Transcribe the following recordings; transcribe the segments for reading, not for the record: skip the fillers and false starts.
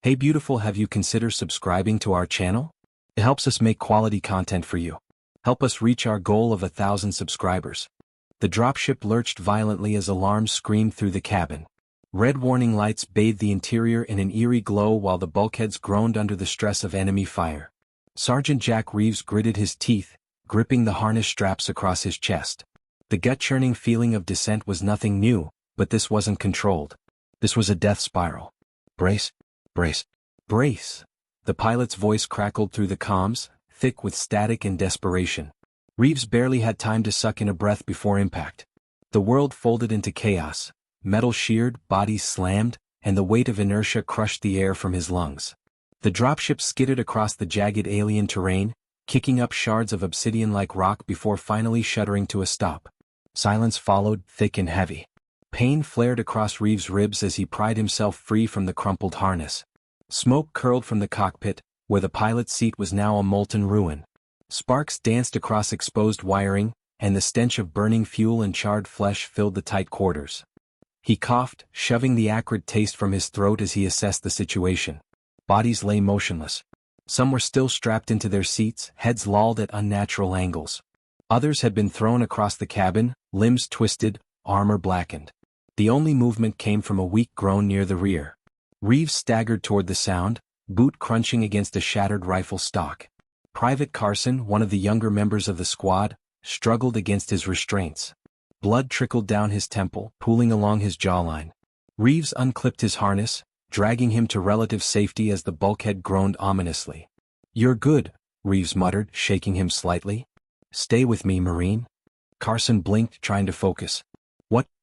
Hey beautiful, have you considered subscribing to our channel? It helps us make quality content for you. Help us reach our goal of 1,000 subscribers. The dropship lurched violently as alarms screamed through the cabin. Red warning lights bathed the interior in an eerie glow while the bulkheads groaned under the stress of enemy fire. Sergeant Jack Reeves gritted his teeth, gripping the harness straps across his chest. The gut-churning feeling of descent was nothing new, but this wasn't controlled. This was a death spiral. Brace. Brace. Brace. The pilot's voice crackled through the comms, thick with static and desperation. Reeves barely had time to suck in a breath before impact. The world folded into chaos, metal sheared, bodies slammed, and the weight of inertia crushed the air from his lungs. The dropship skidded across the jagged alien terrain, kicking up shards of obsidian-like rock before finally shuddering to a stop. Silence followed, thick and heavy. Pain flared across Reeves' ribs as he pried himself free from the crumpled harness. Smoke curled from the cockpit, where the pilot's seat was now a molten ruin. Sparks danced across exposed wiring, and the stench of burning fuel and charred flesh filled the tight quarters. He coughed, shoving the acrid taste from his throat as he assessed the situation. Bodies lay motionless. Some were still strapped into their seats, heads lolled at unnatural angles. Others had been thrown across the cabin, limbs twisted, armor blackened. The only movement came from a weak groan near the rear. Reeves staggered toward the sound, boot crunching against a shattered rifle stock. Private Carson, one of the younger members of the squad, struggled against his restraints. Blood trickled down his temple, pooling along his jawline. Reeves unclipped his harness, dragging him to relative safety as the bulkhead groaned ominously. "You're good," Reeves muttered, shaking him slightly. "Stay with me, Marine." Carson blinked, trying to focus.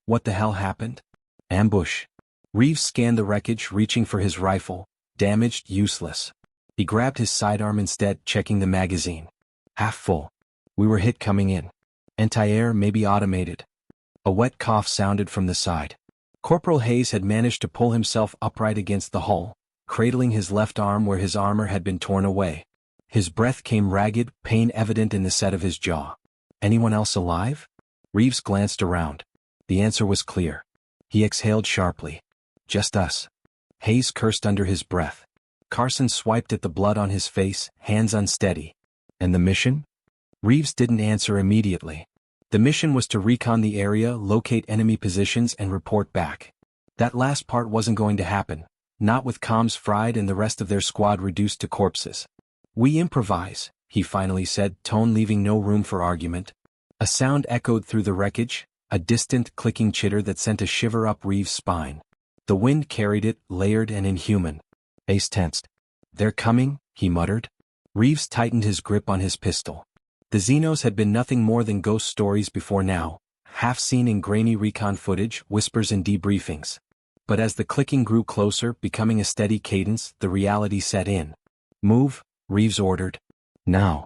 What the hell happened? Ambush. Reeves scanned the wreckage, reaching for his rifle. Damaged, useless. He grabbed his sidearm instead, checking the magazine. Half full. We were hit coming in. Anti-air, maybe automated. A wet cough sounded from the side. Corporal Hayes had managed to pull himself upright against the hull, cradling his left arm where his armor had been torn away. His breath came ragged, pain evident in the set of his jaw. Anyone else alive? Reeves glanced around. The answer was clear. He exhaled sharply. Just us. Hayes cursed under his breath. Carson swiped at the blood on his face, hands unsteady. And the mission? Reeves didn't answer immediately. The mission was to recon the area, locate enemy positions, and report back. That last part wasn't going to happen, not with comms fried and the rest of their squad reduced to corpses. "We improvise," he finally said, tone leaving no room for argument. A sound echoed through the wreckage, a distant clicking chitter that sent a shiver up Reeves' spine. The wind carried it, layered and inhuman. Ace tensed. "They're coming," he muttered. Reeves tightened his grip on his pistol. The Xenos had been nothing more than ghost stories before now, half seen in grainy recon footage, whispers and debriefings. But as the clicking grew closer, becoming a steady cadence, the reality set in. "Move," Reeves ordered. "Now."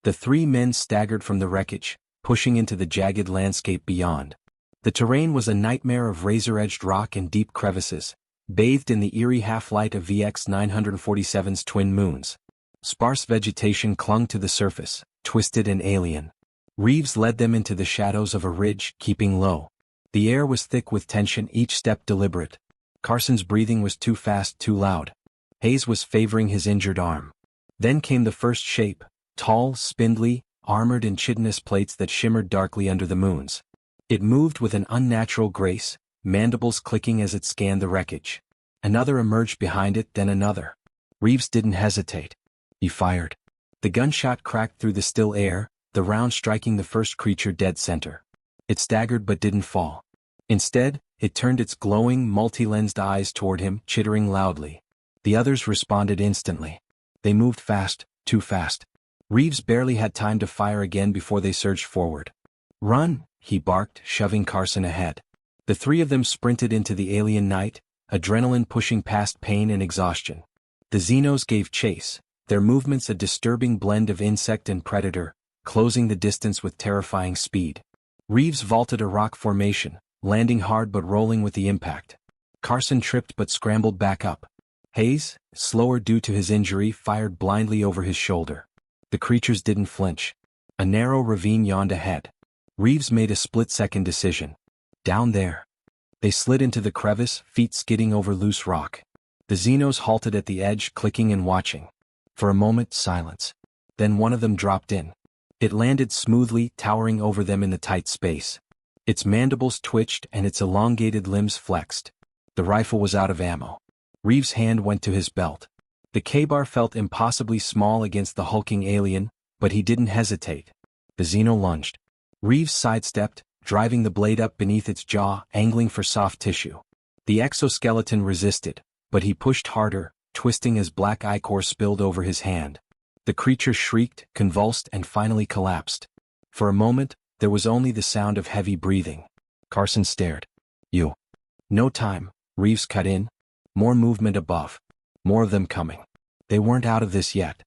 The three men staggered from the wreckage, pushing into the jagged landscape beyond. The terrain was a nightmare of razor-edged rock and deep crevices, bathed in the eerie half-light of VX 947's twin moons. Sparse vegetation clung to the surface, twisted and alien. Reeves led them into the shadows of a ridge, keeping low. The air was thick with tension, each step deliberate. Carson's breathing was too fast, too loud. Hayes was favoring his injured arm. Then came the first shape, tall, spindly, armored in chitinous plates that shimmered darkly under the moons. It moved with an unnatural grace, mandibles clicking as it scanned the wreckage. Another emerged behind it, then another. Reeves didn't hesitate. He fired. The gunshot cracked through the still air, the round striking the first creature dead center. It staggered but didn't fall. Instead, it turned its glowing, multi-lensed eyes toward him, chittering loudly. The others responded instantly. They moved fast, too fast. Reeves barely had time to fire again before they surged forward. "Run!" he barked, shoving Carson ahead. The three of them sprinted into the alien night, adrenaline pushing past pain and exhaustion. The Xenos gave chase, their movements a disturbing blend of insect and predator, closing the distance with terrifying speed. Reeves vaulted a rock formation, landing hard but rolling with the impact. Carson tripped but scrambled back up. Hayes, slower due to his injury, fired blindly over his shoulder. The creatures didn't flinch. A narrow ravine yawned ahead. Reeves made a split-second decision. Down there. They slid into the crevice, feet skidding over loose rock. The xenos halted at the edge, clicking and watching. For a moment, silence. Then one of them dropped in. It landed smoothly, towering over them in the tight space. Its mandibles twitched and its elongated limbs flexed. The rifle was out of ammo. Reeves' hand went to his belt. The K-bar felt impossibly small against the hulking alien, but he didn't hesitate. The xeno lunged. Reeves sidestepped, driving the blade up beneath its jaw, angling for soft tissue. The exoskeleton resisted, but he pushed harder, twisting as black ichor spilled over his hand. The creature shrieked, convulsed, and finally collapsed. For a moment, there was only the sound of heavy breathing. Carson stared. "You." "No time," Reeves cut in. More movement above. More of them coming. They weren't out of this yet.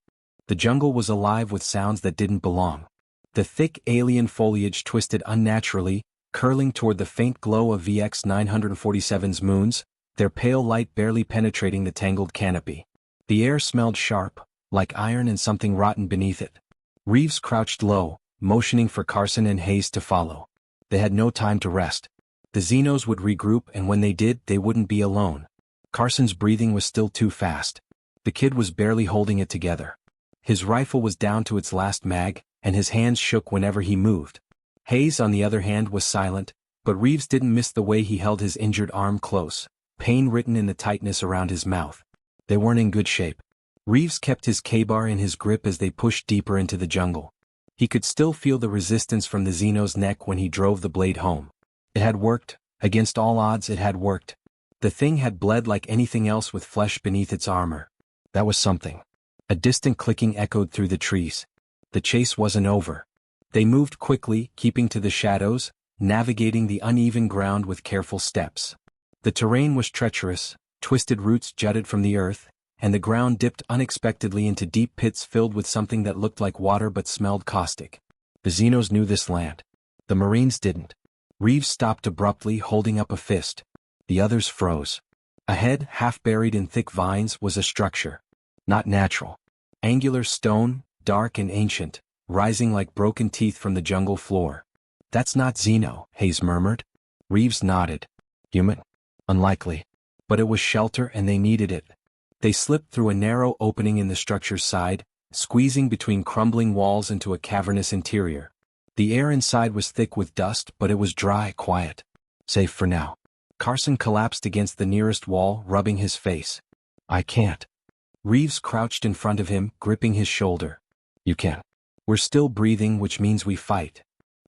The jungle was alive with sounds that didn't belong. The thick alien foliage twisted unnaturally, curling toward the faint glow of VX 947's moons, their pale light barely penetrating the tangled canopy. The air smelled sharp, like iron and something rotten beneath it. Reeves crouched low, motioning for Carson and Hayes to follow. They had no time to rest. The xenos would regroup, and when they did, they wouldn't be alone. Carson's breathing was still too fast. The kid was barely holding it together. His rifle was down to its last mag, and his hands shook whenever he moved. Hayes, on the other hand, was silent, but Reeves didn't miss the way he held his injured arm close, pain written in the tightness around his mouth. They weren't in good shape. Reeves kept his K-bar in his grip as they pushed deeper into the jungle. He could still feel the resistance from the xeno's neck when he drove the blade home. It had worked. Against all odds, it had worked. The thing had bled like anything else with flesh beneath its armor. That was something. A distant clicking echoed through the trees. The chase wasn't over. They moved quickly, keeping to the shadows, navigating the uneven ground with careful steps. The terrain was treacherous, twisted roots jutted from the earth, and the ground dipped unexpectedly into deep pits filled with something that looked like water but smelled caustic. The xenos knew this land. The Marines didn't. Reeves stopped abruptly, holding up a fist. The others froze. Ahead, half buried in thick vines, was a structure. Not natural. Angular stone, dark and ancient, rising like broken teeth from the jungle floor. "That's not xeno," Hayes murmured. Reeves nodded. "Human? Unlikely. But it was shelter and they needed it." They slipped through a narrow opening in the structure's side, squeezing between crumbling walls into a cavernous interior. The air inside was thick with dust, but it was dry, quiet. Safe for now. Carson collapsed against the nearest wall, rubbing his face. "I can't." Reeves crouched in front of him, gripping his shoulder. "You can. We're still breathing, which means we fight."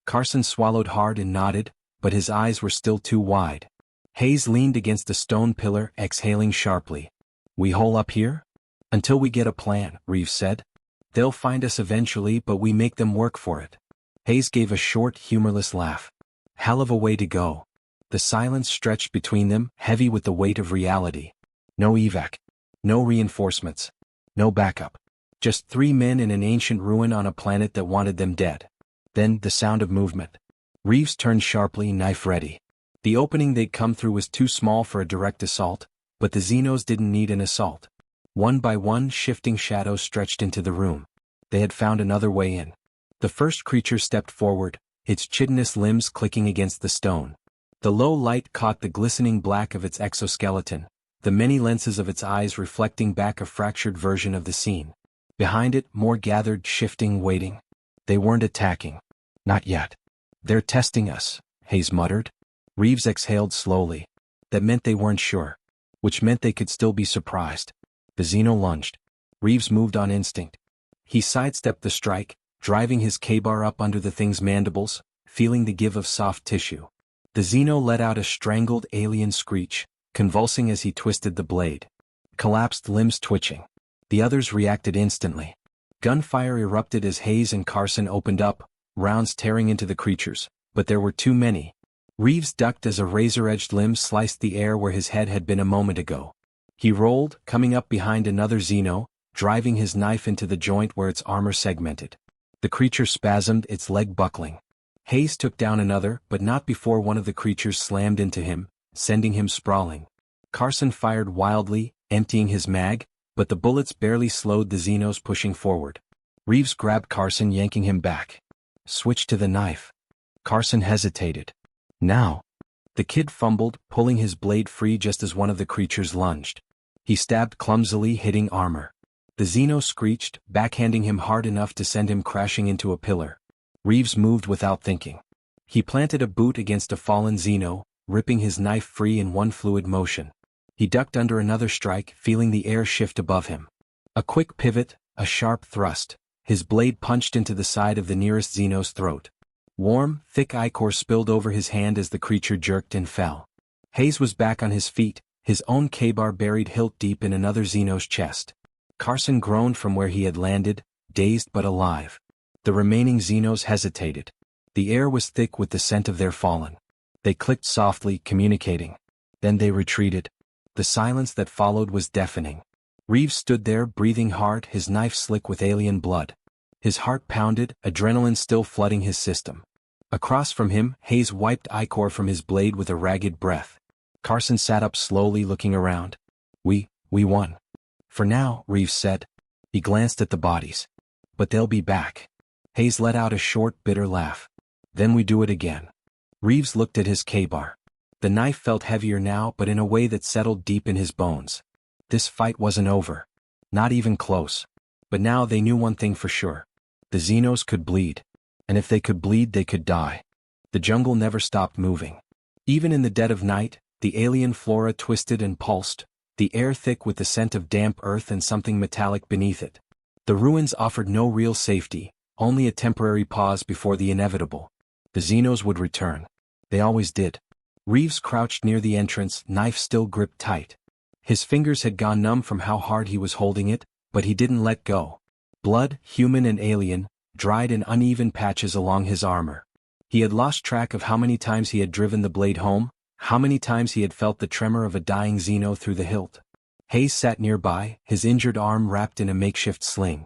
Carson swallowed hard and nodded, but his eyes were still too wide. Hayes leaned against a stone pillar, exhaling sharply. "We hole up here? Until we get a plan," Reeves said. "They'll find us eventually, but we make them work for it." Hayes gave a short, humorless laugh. "Hell of a way to go." The silence stretched between them, heavy with the weight of reality. No evac. No reinforcements. No backup. Just 3 men in an ancient ruin on a planet that wanted them dead. Then, the sound of movement. Reeves turned sharply, knife ready. The opening they'd come through was too small for a direct assault, but the xenos didn't need an assault. One by one, shifting shadows stretched into the room. They had found another way in. The first creature stepped forward, its chitinous limbs clicking against the stone. The low light caught the glistening black of its exoskeleton, the many lenses of its eyes reflecting back a fractured version of the scene. Behind it, more gathered, shifting, waiting. They weren't attacking. Not yet. "They're testing us," Hayes muttered. Reeves exhaled slowly. That meant they weren't sure. Which meant they could still be surprised. The xeno lunged. Reeves moved on instinct. He sidestepped the strike, driving his K-bar up under the thing's mandibles, feeling the give of soft tissue. The xeno let out a strangled alien screech, convulsing as he twisted the blade. Collapsed limbs twitching. The others reacted instantly. Gunfire erupted as Hayes and Carson opened up, rounds tearing into the creatures, but there were too many. Reeves ducked as a razor-edged limb sliced the air where his head had been a moment ago. He rolled, coming up behind another xeno, driving his knife into the joint where its armor segmented. The creature spasmed, its leg buckling. Hayes took down another, but not before one of the creatures slammed into him, sending him sprawling. Carson fired wildly, emptying his mag, but the bullets barely slowed the xenos pushing forward. Reeves grabbed Carson, yanking him back. "Switch to the knife." Carson hesitated. "Now." The kid fumbled, pulling his blade free just as one of the creatures lunged. He stabbed clumsily, hitting armor. The xeno screeched, backhanding him hard enough to send him crashing into a pillar. Reeves moved without thinking. He planted a boot against a fallen xeno, ripping his knife free in one fluid motion. He ducked under another strike, feeling the air shift above him. A quick pivot, a sharp thrust. His blade punched into the side of the nearest xeno's throat. Warm, thick ichor spilled over his hand as the creature jerked and fell. Hayes was back on his feet, his own K-bar buried hilt deep in another xeno's chest. Carson groaned from where he had landed, dazed but alive. The remaining xenos hesitated. The air was thick with the scent of their fallen. They clicked softly, communicating. Then they retreated. The silence that followed was deafening. Reeves stood there, breathing hard, his knife slick with alien blood. His heart pounded, adrenaline still flooding his system. Across from him, Hayes wiped ichor from his blade with a ragged breath. Carson sat up slowly, looking around. We won. For now, Reeves said. He glanced at the bodies. But they'll be back. Hayes let out a short, bitter laugh. Then we do it again. Reeves looked at his K-bar. The knife felt heavier now, but in a way that settled deep in his bones. This fight wasn't over. Not even close. But now they knew one thing for sure. The xenos could bleed. And if they could bleed, they could die. The jungle never stopped moving. Even in the dead of night, the alien flora twisted and pulsed, the air thick with the scent of damp earth and something metallic beneath it. The ruins offered no real safety, only a temporary pause before the inevitable. The xenos would return. They always did. Reeves crouched near the entrance, knife still gripped tight. His fingers had gone numb from how hard he was holding it, but he didn't let go. Blood, human and alien, dried in uneven patches along his armor. He had lost track of how many times he had driven the blade home, how many times he had felt the tremor of a dying xeno through the hilt. Hayes sat nearby, his injured arm wrapped in a makeshift sling.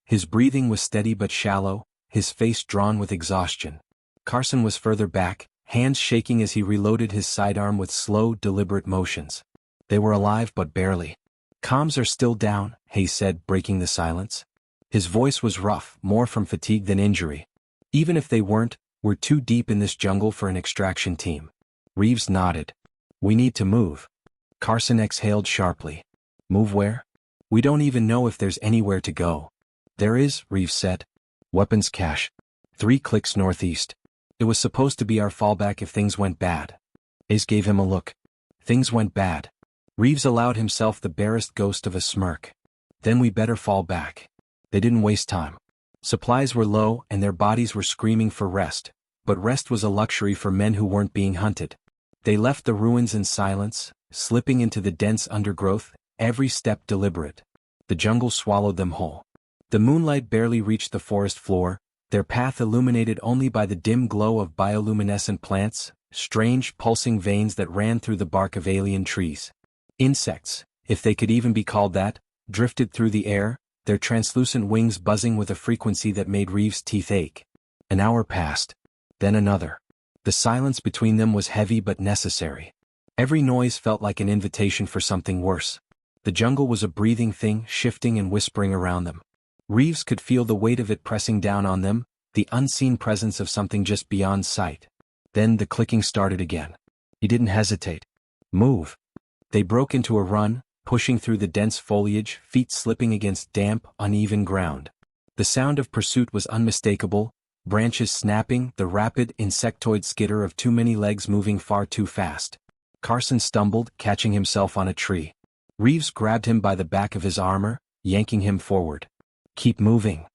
His breathing was steady but shallow, his face drawn with exhaustion. Carson was further back, hands shaking as he reloaded his sidearm with slow, deliberate motions. They were alive but barely. Comms are still down, Hayes said, breaking the silence. His voice was rough, more from fatigue than injury. Even if they weren't, we're too deep in this jungle for an extraction team. Reeves nodded. We need to move. Carson exhaled sharply. Move where? We don't even know if there's anywhere to go. There is, Reeves said. Weapons cache. 3 clicks northeast. It was supposed to be our fallback if things went bad. Hayes gave him a look. Things went bad. Reeves allowed himself the barest ghost of a smirk. Then we better fall back. They didn't waste time. Supplies were low and their bodies were screaming for rest, but rest was a luxury for men who weren't being hunted. They left the ruins in silence, slipping into the dense undergrowth, every step deliberate. The jungle swallowed them whole. The moonlight barely reached the forest floor, their path illuminated only by the dim glow of bioluminescent plants, strange pulsing veins that ran through the bark of alien trees. Insects, if they could even be called that, drifted through the air, their translucent wings buzzing with a frequency that made Reeves' teeth ache. An hour passed. Then another. The silence between them was heavy but necessary. Every noise felt like an invitation for something worse. The jungle was a breathing thing, shifting and whispering around them. Reeves could feel the weight of it pressing down on them, the unseen presence of something just beyond sight. Then the clicking started again. He didn't hesitate. Move. They broke into a run, pushing through the dense foliage, feet slipping against damp, uneven ground. The sound of pursuit was unmistakable, branches snapping, the rapid, insectoid skitter of too many legs moving far too fast. Carson stumbled, catching himself on a tree. Reeves grabbed him by the back of his armor, yanking him forward. Keep moving.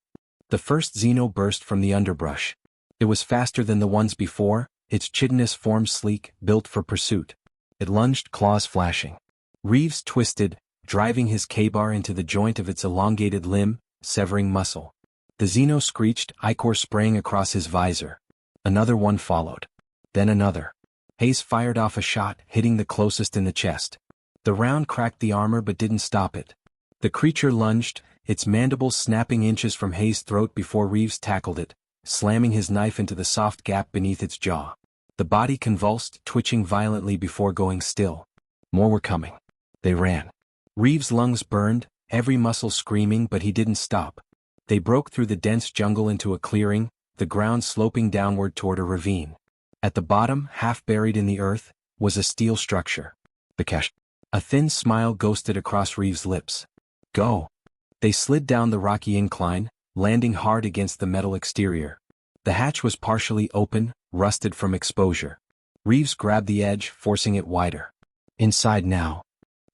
The first xeno burst from the underbrush. It was faster than the ones before, its chitinous form sleek, built for pursuit. It lunged, claws flashing. Reeves twisted, driving his K-bar into the joint of its elongated limb, severing muscle. The xeno screeched, ichor spraying across his visor. Another one followed. Then another. Hayes fired off a shot, hitting the closest in the chest. The round cracked the armor but didn't stop it. The creature lunged, its mandibles snapping inches from Hayes' throat before Reeves tackled it, slamming his knife into the soft gap beneath its jaw. The body convulsed, twitching violently before going still. More were coming. They ran. Reeves' lungs burned, every muscle screaming, but he didn't stop. They broke through the dense jungle into a clearing, the ground sloping downward toward a ravine. At the bottom, half buried in the earth, was a steel structure. The cache. A thin smile ghosted across Reeves' lips. Go. They slid down the rocky incline, landing hard against the metal exterior. The hatch was partially open, rusted from exposure. Reeves grabbed the edge, forcing it wider. Inside now.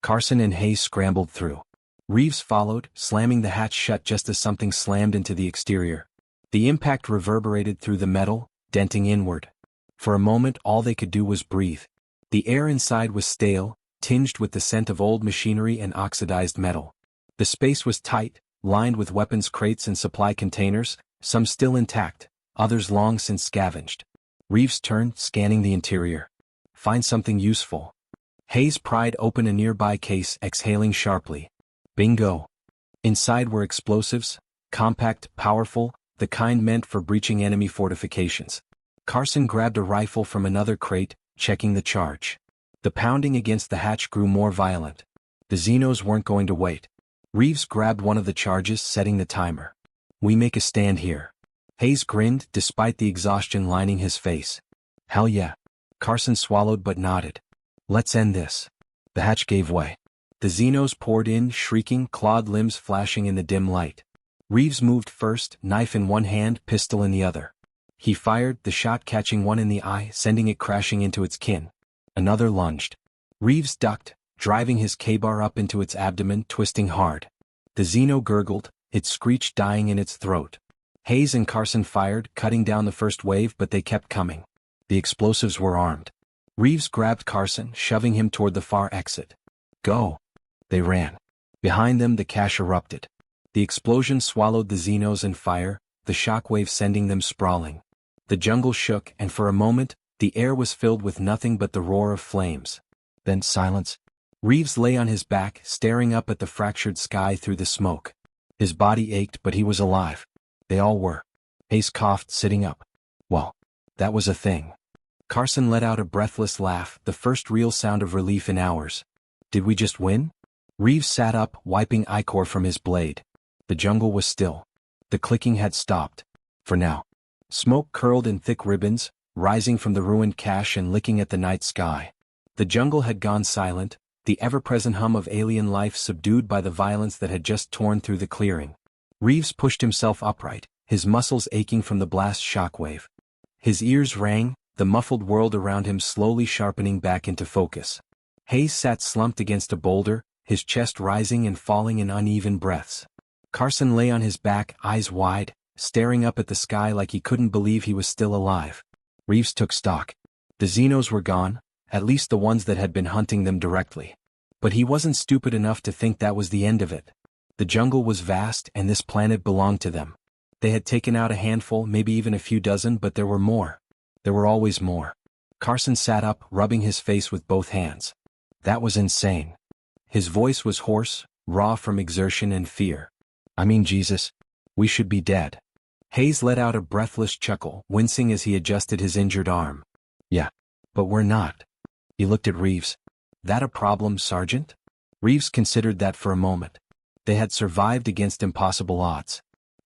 Carson and Hayes scrambled through. Reeves followed, slamming the hatch shut just as something slammed into the exterior. The impact reverberated through the metal, denting inward. For a moment all they could do was breathe. The air inside was stale, tinged with the scent of old machinery and oxidized metal. The space was tight, lined with weapons crates and supply containers, some still intact, others long since scavenged. Reeves turned, scanning the interior. Find something useful. Hayes pried open a nearby case, exhaling sharply. Bingo. Inside were explosives, compact, powerful, the kind meant for breaching enemy fortifications. Carson grabbed a rifle from another crate, checking the charge. The pounding against the hatch grew more violent. The xenos weren't going to wait. Reeves grabbed one of the charges, setting the timer. We make a stand here. Hayes grinned, despite the exhaustion lining his face. Hell yeah. Carson swallowed but nodded. Let's end this. The hatch gave way. The xenos poured in, shrieking, clawed limbs flashing in the dim light. Reeves moved first, knife in one hand, pistol in the other. He fired, the shot catching one in the eye, sending it crashing into its kin. Another lunged. Reeves ducked, driving his K-bar up into its abdomen, twisting hard. The xeno gurgled, it screeched, dying in its throat. Hayes and Carson fired, cutting down the first wave, but they kept coming. The explosives were armed. Reeves grabbed Carson, shoving him toward the far exit. Go. They ran. Behind them the cache erupted. The explosion swallowed the xenos in fire, the shockwave sending them sprawling. The jungle shook, and for a moment, the air was filled with nothing but the roar of flames. Then silence. Reeves lay on his back, staring up at the fractured sky through the smoke. His body ached, but he was alive. They all were. Hayes coughed, sitting up. Well, that was a thing. Carson let out a breathless laugh, the first real sound of relief in hours. Did we just win? Reeves sat up, wiping ichor from his blade. The jungle was still. The clicking had stopped. For now. Smoke curled in thick ribbons, rising from the ruined cache and licking at the night sky. The jungle had gone silent, the ever-present hum of alien life subdued by the violence that had just torn through the clearing. Reeves pushed himself upright, his muscles aching from the blast shockwave. His ears rang, the muffled world around him slowly sharpening back into focus. Hayes sat slumped against a boulder, his chest rising and falling in uneven breaths. Carson lay on his back, eyes wide, staring up at the sky like he couldn't believe he was still alive. Reeves took stock. The xenos were gone, at least the ones that had been hunting them directly. But he wasn't stupid enough to think that was the end of it. The jungle was vast, and this planet belonged to them. They had taken out a handful, maybe even a few dozen, but there were more. There were always more. Carson sat up, rubbing his face with both hands. That was insane. His voice was hoarse, raw from exertion and fear. I mean, Jesus. We should be dead. Hayes let out a breathless chuckle, wincing as he adjusted his injured arm. Yeah. But we're not. He looked at Reeves. That a problem, Sergeant? Reeves considered that for a moment. They had survived against impossible odds.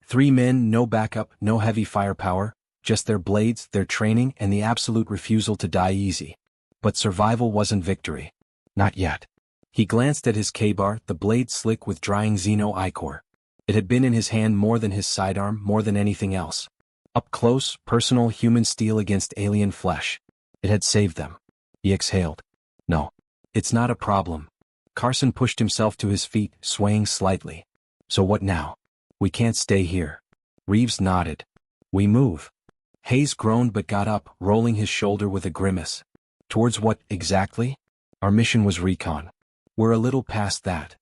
3 men, no backup, no heavy firepower, just their blades, their training, and the absolute refusal to die easy. But survival wasn't victory. Not yet. He glanced at his K-bar, the blade slick with drying xeno ichor. It had been in his hand more than his sidearm, more than anything else. Up close, personal human steel against alien flesh. It had saved them. He exhaled. No. It's not a problem. Carson pushed himself to his feet, swaying slightly. So what now? We can't stay here. Reeves nodded. We move. Hayes groaned but got up, rolling his shoulder with a grimace. Towards what, exactly? Our mission was recon. We're a little past that.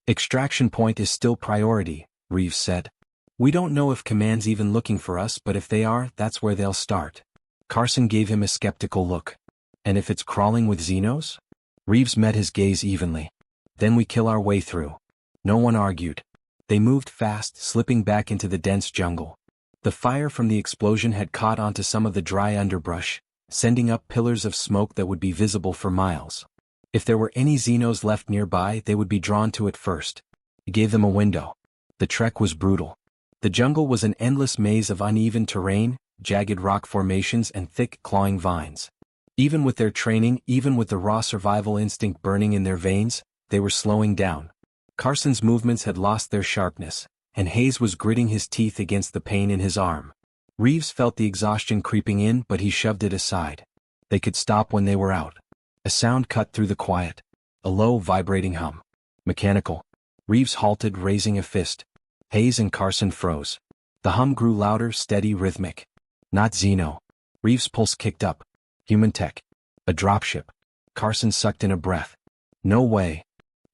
Extraction point is still priority, Reeves said. We don't know if command's even looking for us, but if they are, that's where they'll start. Carson gave him a skeptical look. And if it's crawling with xenos? Reeves met his gaze evenly. Then we kill our way through. No one argued. They moved fast, slipping back into the dense jungle. The fire from the explosion had caught onto some of the dry underbrush, sending up pillars of smoke that would be visible for miles. If there were any xenos left nearby, they would be drawn to it first. It gave them a window. The trek was brutal. The jungle was an endless maze of uneven terrain, jagged rock formations, and thick, clawing vines. Even with their training, even with the raw survival instinct burning in their veins, they were slowing down. Carson's movements had lost their sharpness, and Hayes was gritting his teeth against the pain in his arm. Reeves felt the exhaustion creeping in, but he shoved it aside. They could stop when they were out. A sound cut through the quiet. A low, vibrating hum. Mechanical. Reeves halted, raising a fist. Hayes and Carson froze. The hum grew louder, steady, rhythmic. Not xeno. Reeves' pulse kicked up. Human tech. A dropship. Carson sucked in a breath. No way.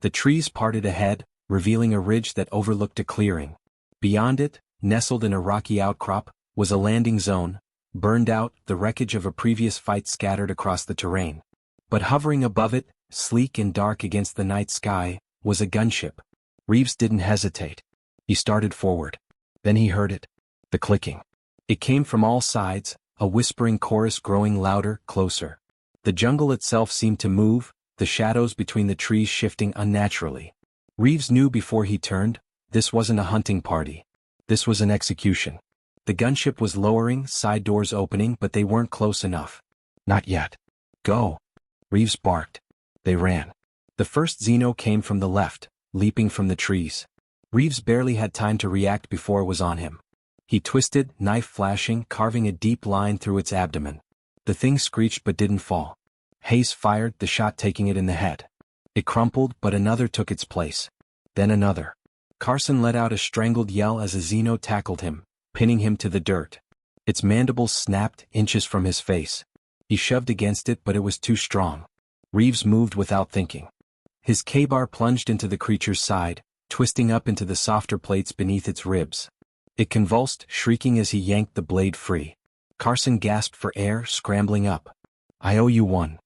The trees parted ahead, revealing a ridge that overlooked a clearing. Beyond it, nestled in a rocky outcrop, was a landing zone, burned out, the wreckage of a previous fight scattered across the terrain. But hovering above it, sleek and dark against the night sky, was a gunship. Reeves didn't hesitate. He started forward. Then he heard it. The clicking. It came from all sides, a whispering chorus growing louder, closer. The jungle itself seemed to move, the shadows between the trees shifting unnaturally. Reeves knew before he turned, this wasn't a hunting party. This was an execution. The gunship was lowering, side doors opening, but they weren't close enough. Not yet. Go. Reeves barked. They ran. The first xeno came from the left, leaping from the trees. Reeves barely had time to react before it was on him. He twisted, knife flashing, carving a deep line through its abdomen. The thing screeched but didn't fall. Hayes fired, the shot taking it in the head. It crumpled, but another took its place. Then another. Carson let out a strangled yell as a xeno tackled him, pinning him to the dirt. Its mandibles snapped, inches from his face. He shoved against it, but it was too strong. Reeves moved without thinking. His K-bar plunged into the creature's side, twisting up into the softer plates beneath its ribs. It convulsed, shrieking as he yanked the blade free. Carson gasped for air, scrambling up. I owe you one.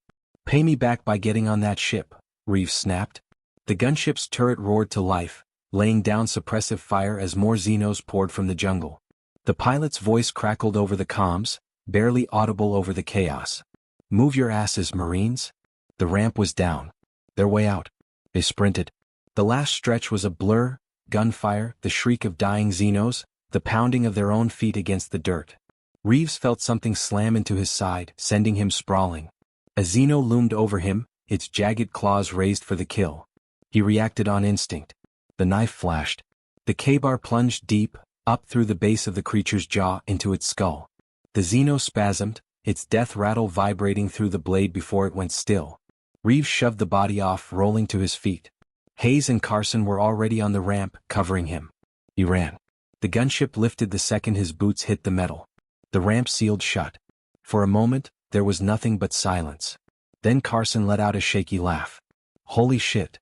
Pay me back by getting on that ship, Reeves snapped. The gunship's turret roared to life, laying down suppressive fire as more xenos poured from the jungle. The pilot's voice crackled over the comms, barely audible over the chaos. Move your asses, Marines. The ramp was down. Their way out. They sprinted. The last stretch was a blur, gunfire, the shriek of dying xenos, the pounding of their own feet against the dirt. Reeves felt something slam into his side, sending him sprawling. A xeno loomed over him, its jagged claws raised for the kill. He reacted on instinct. The knife flashed. The K-bar plunged deep, up through the base of the creature's jaw into its skull. The xeno spasmed, its death rattle vibrating through the blade before it went still. Reeves shoved the body off, rolling to his feet. Hayes and Carson were already on the ramp, covering him. He ran. The gunship lifted the second his boots hit the metal. The ramp sealed shut. For a moment, there was nothing but silence. Then Carson let out a shaky laugh. Holy shit.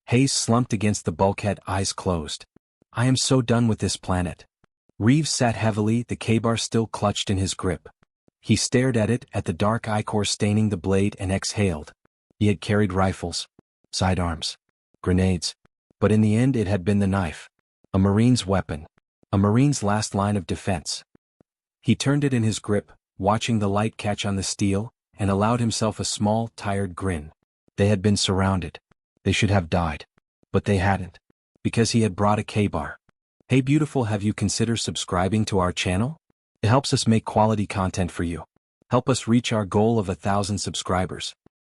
Hayes slumped against the bulkhead, eyes closed. I am so done with this planet. Reeves sat heavily, the K-bar still clutched in his grip. He stared at it, at the dark ichor staining the blade, and exhaled. He had carried rifles, sidearms, grenades. But in the end it had been the knife. A Marine's weapon. A Marine's last line of defense. He turned it in his grip, watching the light catch on the steel, and allowed himself a small, tired grin. They had been surrounded. They should have died. But they hadn't. Because he had brought a K-bar. Hey beautiful, have you considered subscribing to our channel? It helps us make quality content for you. Help us reach our goal of 1,000 subscribers.